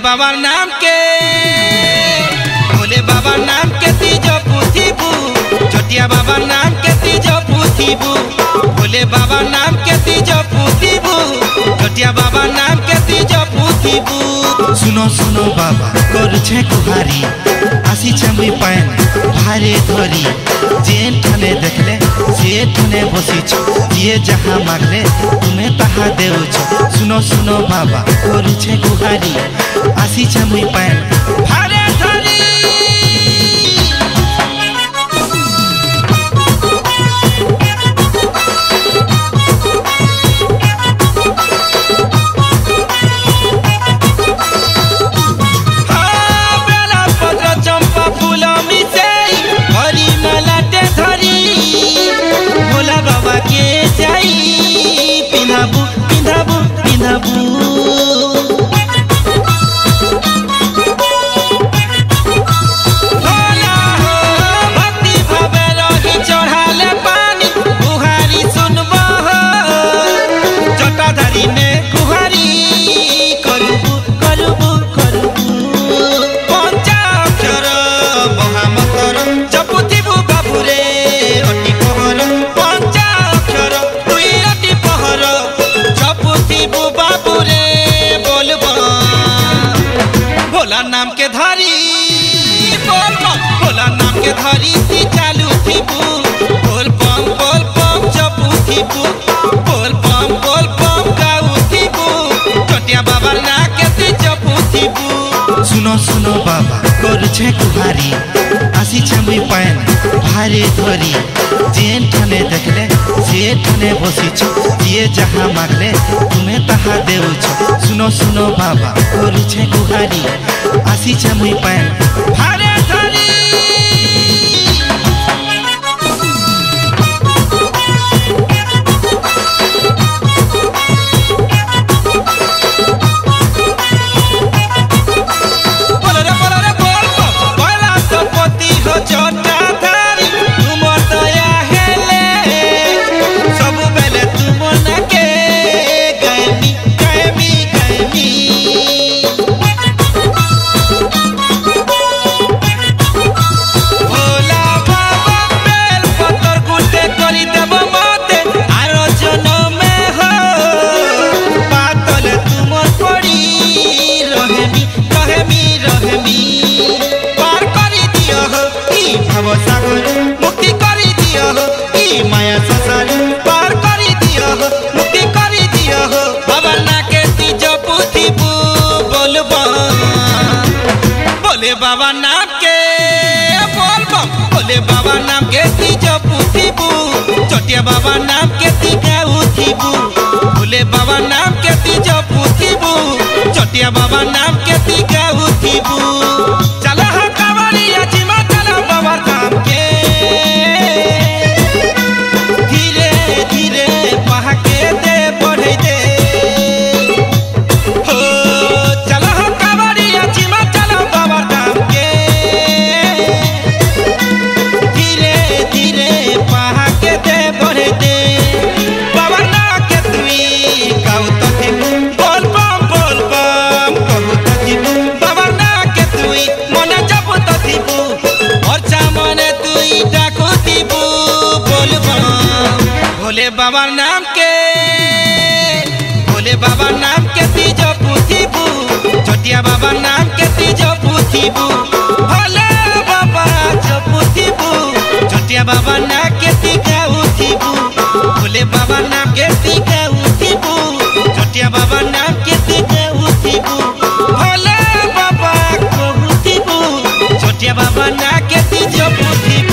बाबा नाम के भोले बाबा नाम के तीजो पुथिबू छोटिया बाबा नाम के तीजो पुथिबू भोले बाबा नाम के तीजो पुथिबू छोटिया बाबा नाम के तीजो पुथिबू। सुनो सुनो बाबा करुछे कुहारी आसी छमी पायन भारे धरी जेन ठाने देखले से ठाने बसिछ जे जहाँ मागले तुम्हें तहा देउछ। सुनो सुनो बाबा करुछे कुहारी आसी छमी पायन भारे धरी पिंधाबू पिंधाबू पिंधाबू भक्ति भावे रही चढ़ाले पानी गुहारी सुनबो जटाधारी ने गुहारी करबू करबू करबू पंचाक्षर महामकर जपुथिबू बाबू रे अटी कहर पंचाक्षर तुई अटी पहर जपुथिबू बाबू रे बोलबो भोला नाम के धारी बोलबो भोला नाम के धारी ती चालू थिबू बोल बम जपुथिबू बोल बम गाऊ थिबू छोटिया बाबा ना के ती जपुथिबू। सुनो सुनो बाबा करुछे कुहारी आसी छमी पायन भारे धरी जेन ठाने देखले से ठाने बसिछ जे जहाँ मागले तुम्हें तहा देउछ। सुनो सुनो बाबा करुछे कुहारी आसी छमी पायन भारे धरी जटाधारी तुम दया हेले सब बेले तुम नके गैमी गैमी गैमी भोला बाबा बेल पतर गुटे करी देव मते आरो जनमे हो पातले तुम पड़ी रहेमी रहेमी रहेमी पार करी दियो हो भव सागर मुक्ति करी दियो हो ई माया संसार पार करी दियो हो मुक्ति करी दियो हो बाबा ना के तीजो पुथिबू बोलबो भोले बाबा नाम के बोलबो भोले बाबा नाम के तीजो पुथिबू छोटिया बाबा नाम के तीगा उथिबू भोले बाबा नाम के तीजो पुथिबू छोटिया बाबा नाम के तीगा उथिबू। चला हा कावड़िया जिमा बाबा धाम के धीरे धीरे बहके दे बढ़े दे हो चला हो कावड़िया जिमा चला बाबा धाम के धीरे धीरे बहके दे बढ़े दे बाबा ना के तुई गाऊ तथी बोल बम कहू तथी बाबा ना के तुई मन जप तथी और चामने तुई डाकुथिबू बोलबो भोले बाबा नाम के भोले बाबा नाम के तीजो पुथिबू छोटिया बाबा नाम के तीजो पुथिबू भोले बाबा जो पुथिबू छोटिया बाबा ना के तीगा उथिबू भोले बाबा नाम के तीगा उथिबू छोटिया बाबा नाम के तीगा उथिबू भोले बाबा को उथिबू छोटिया बाबा ना के तीजो पुथिबू।